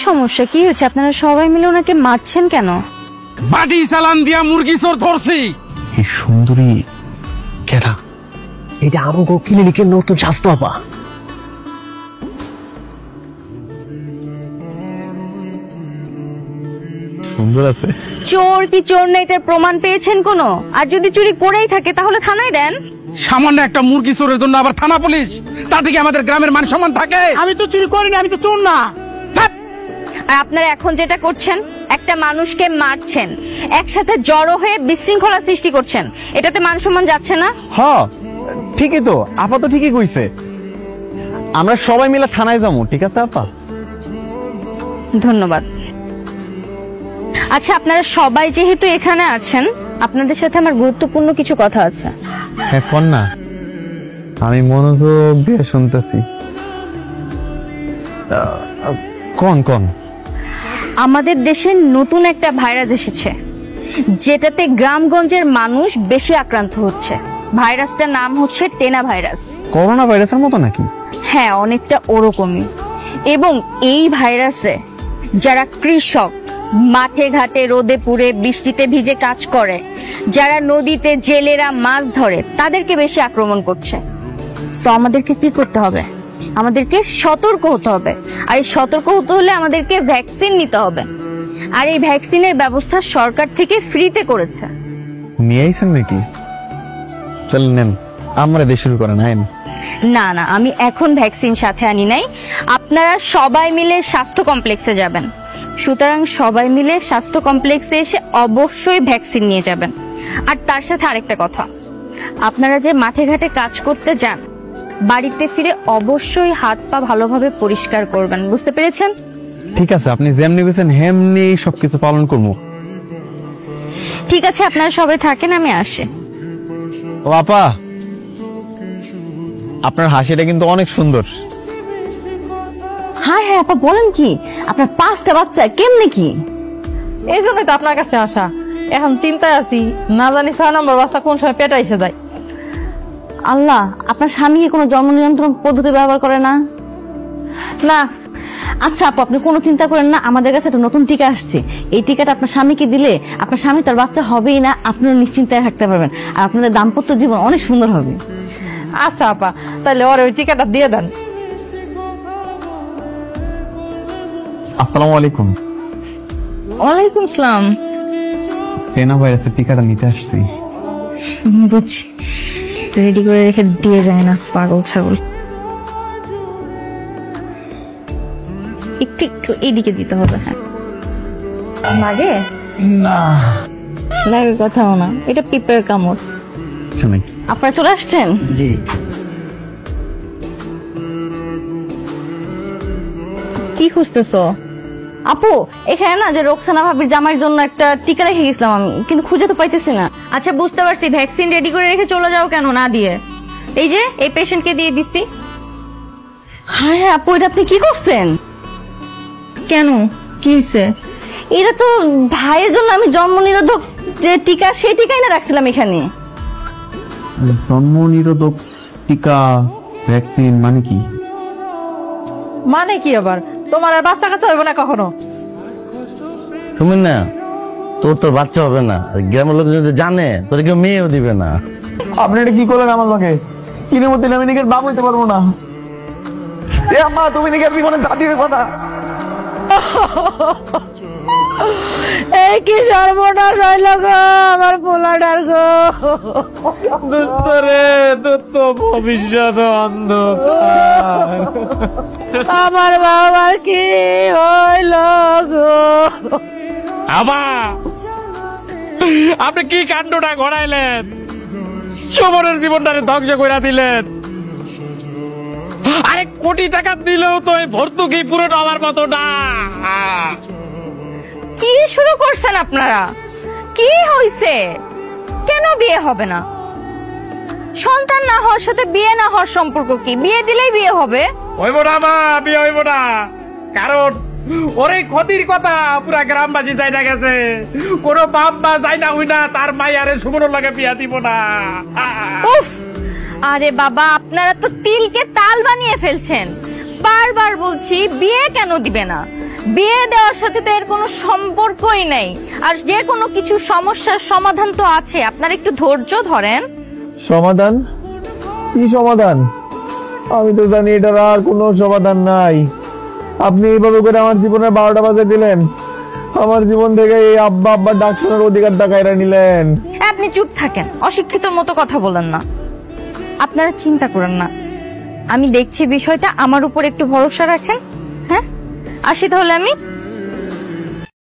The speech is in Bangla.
সমস্যা? কি হয়েছে? আপনারা সবাই মিলে ওনাকে মারছেন কেন? বাড়ি চালান দিয়া মুরগি চোর ধরছি। এই সুন্দরী কেডা? এটা আমাকে ক্লিনিকের নতুন স্বাস্থ্য আপা। সুন্দর আছে। চোর কি চোর না এটার প্রমাণ পেয়েছেন কোনো? আর যদি চুরি করেই থাকে তাহলে থানায় দেন। সামান্য একটা মুরগি চোরের জন্য আবার থানা পুলিশ? তাতে কি আমাদের গ্রামের মান সম্মান থাকে? আমি তো চুরি করিনি, আমি তো চোর না। আর আপনারা এখন যেটা করছেন, একটা মানুষকে মারছেন, একসাথে জড়ো হয়ে বিশৃঙ্খলা সৃষ্টি করছেন, এটাতে মান সম্মান যাচ্ছে না? হ্যাঁ ঠিকই তো, আপা তো ঠিকই কইছে। আমরা সবাই মিলে থানায় যাবো, ঠিক আছে আপা? ধন্যবাদ। আচ্ছা, আপনারা সবাই যেহেতু এখানে আছেন, আপনাদের সাথে আমার গুরুত্বপূর্ণ কিছু কথা আছে। হ্যাঁ কন না, আমি মনোযোগ দিয়ে শুনতেছি। কোন কোন? আমাদের দেশে নতুন একটা ভাইরাস এসেছে, যেটাতে গ্রামগঞ্জের মানুষ বেশি আক্রান্ত হচ্ছে। ভাইরাসটার নাম হচ্ছে টেনা ভাইরাস। করোনা ভাইরাসের মতো নাকি? হ্যাঁ, অনেকটা ওরকমই। এবং এই ভাইরাসে যারা কৃষক, মাঠে ঘাটে রোদে পুড়ে বৃষ্টিতে ভিজে কাজ করে, যারা নদীতে জেলেরা মাছ ধরে, তাদেরকে বেশি আক্রমণ করছে। তো আমাদেরকে কি করতে হবে? আমাদেরকে সতর্ক হতে হবে। আর এই সতর্ক হতে হলে আমাদেরকে ভ্যাকসিন নিতে হবে। আর এই ভ্যাকসিনের ব্যবস্থা সরকার থেকে ফ্রিতে করেছে। নিয়ে আইছেন নাকি? চল নেন, আমরা দিয়ে শুরু করেন। না না, আমি এখন ভ্যাকসিন সাথে আনি নাই। আপনারা সবাই মিলে স্বাস্থ্য কমপ্লেক্সে যাবেন। সুতরাং সবাই মিলে স্বাস্থ্য কমপ্লেক্সে এসে অবশ্যই ভ্যাকসিন নিয়ে যাবেন। আর তার সাথে আরেকটা কথা, আপনারা যে মাঠে ঘাটে কাজ করতে যান, বাড়িতে ফিরে অবশ্যই হাত পা ভালোভাবে পরিষ্কার করবেন। বুঝতে পেরেছেন? ঠিক আছে, আপনি যেমনি গেছেন হেমনি সবকিছু পালন করবো। ঠিক আছে, আপনারা সবাই থাকেন, আমি আসি। ও আপা, আপনার হাসিটা কিন্তু অনেক সুন্দর। হ্যাঁ হ্যাঁ আপা, বলেন কি? আপনার 5টা বাচ্চা, কেমনে কি? এই জন্যই তো আপনার কাছে আসা। এখন চিন্তায় আছি, না জানি 6 নম্বর বাচ্চা কোন সময় পেটে এসে যায়। আল্লাহ, আপনার স্বামী কি কোনো জন্ম নিয়ন্ত্রণ পদ্ধতি ব্যবহার করে না? না। আচ্ছা আপু, আপনি কোনো চিন্তা করেন না, আমাদের কাছে একটা নতুন টিকা আসছে। এই টিকাটা আপনার স্বামীকে দিলে আপনার স্বামী তার বাচ্চা হবেই না, আপনিও নিশ্চিন্তায় থাকতে পারবেন। আর আপনাদের দাম্পত্য জীবন অনেক সুন্দর হবে। আচ্ছা আপা, তাহলে ওর ওই টিকাটা দিয়ে দেন। আসসালামু আলাইকুম। ওয়ালাইকুম আসসালাম। টেনা ভাইরাসের টিকাটা নিতে আসছি। বুঝছি, রেডি করে রেখে দিয়ে যায় না, পাগল ছাগল। একটু একটু এইদিকে দিতে হবে। হ্যাঁ, লাগে না, লাগার কথাও না, এটা পিঁপড়ের কামড়। শুনে আপনারা চলে আসছেন? জি। কি খুঁজতেছো? আপু, এখানে না যে রোকসানা ভাবির জামাইয়ের জন্য একটা টিকা রেখে গেছিলাম আমি, কিন্তু খুঁজে তো পাইতেছি না। আচ্ছা বুঝতে পারছি, ভ্যাকসিন রেডি করে রেখে চলে যাও কেন না দিয়ে? এই যে এই পেশেন্টকে দিয়ে দিচ্ছি। হ্যাঁ হ্যাঁ আপু, এটা আপনি কি করছেন? কেন, কি হয়েছে? এটা তো ভাইয়ের জন্য আমি জন্ম নিরোধক যে টিকা, সেই টিকাই না রাখছিলাম এখানে। জন্ম নিরোধক টিকা, ভ্যাকসিন মানে কি? মানে কি আবার? তোমার আর বাচ্চা কাচ্চা হবে না কখনো? তুমি না, তোর বাচ্চা হবে না। গ্রামের লোক যদি জানে, তোর কেউ মেয়েও দিবে না। আপনি এটা কি করলেন আমার লগে? কিনের মধ্যে আমি নিজের বাপ হইতে পারবো না। এ আম্মা, তুমি নিজের জীবনে দাদি হইব না। এই কি সর্বনাশ হইল গো আমার পোলাটার গো। দোস্তরে, তোর তো ভবিষ্যৎ অন্ধকার। আমার বাবার কি হইল গো? আপনি কি কাণ্ডটা ঘটাইলেন? সুমনের জীবনটারে ধ্বংস করে দিলেন। আরে কোটি টাকা দিলেও তো এই ভর্তুকি পুরোটা আমার মতো না। কি শুরু করছেন আপনারা? কি হইছে? কেন বিয়ে হবে না? সন্তান না হওয়ার সাথে বিয়ে না হওয়ার সম্পর্ক কি? বিয়ে দিলেই বিয়ে হবে? হইব না মা, বিয়ে হইব না। কারণ ওর এই ক্ষতির কথা পুরা গ্রামবাসী যাই না গেছে। কোনো বাপ মা যাই না হই না তার মাইয়ারে সুমনের লাগে বিয়া দিব না। উফ, আরে বাবা, আপনারা তো তিলকে তাল বানিয়ে ফেলছেন। বারবার বলছি বিয়ে কেন দিবে না? বিয়ে দেওয়ার সাথে তো এর কোনো সম্পর্কই নেই। আর যে কোনো কিছু সমস্যার সমাধান তো আছে, আপনার একটু ধৈর্য ধরেন। সমাধান? কি সমাধান? আমি তো জানি এটার আর কোনো সমাধান নাই। আপনি এইভাবে করে আমার জীবনের 12টা বাজে দিলেন। আমার জীবন থেকে এই আব্বা আব্বার ডাক শোনার অধিকারটা কাইরা নিলেন। আপনি চুপ থাকেন, অশিক্ষিতর মতো কথা বলেন না। আপনারা চিন্তা করেন না, আমি দেখছি বিষয়টা, আমার উপর একটু ভরসা রাখেন। হ্যাঁ, আসি তাহলে আমি।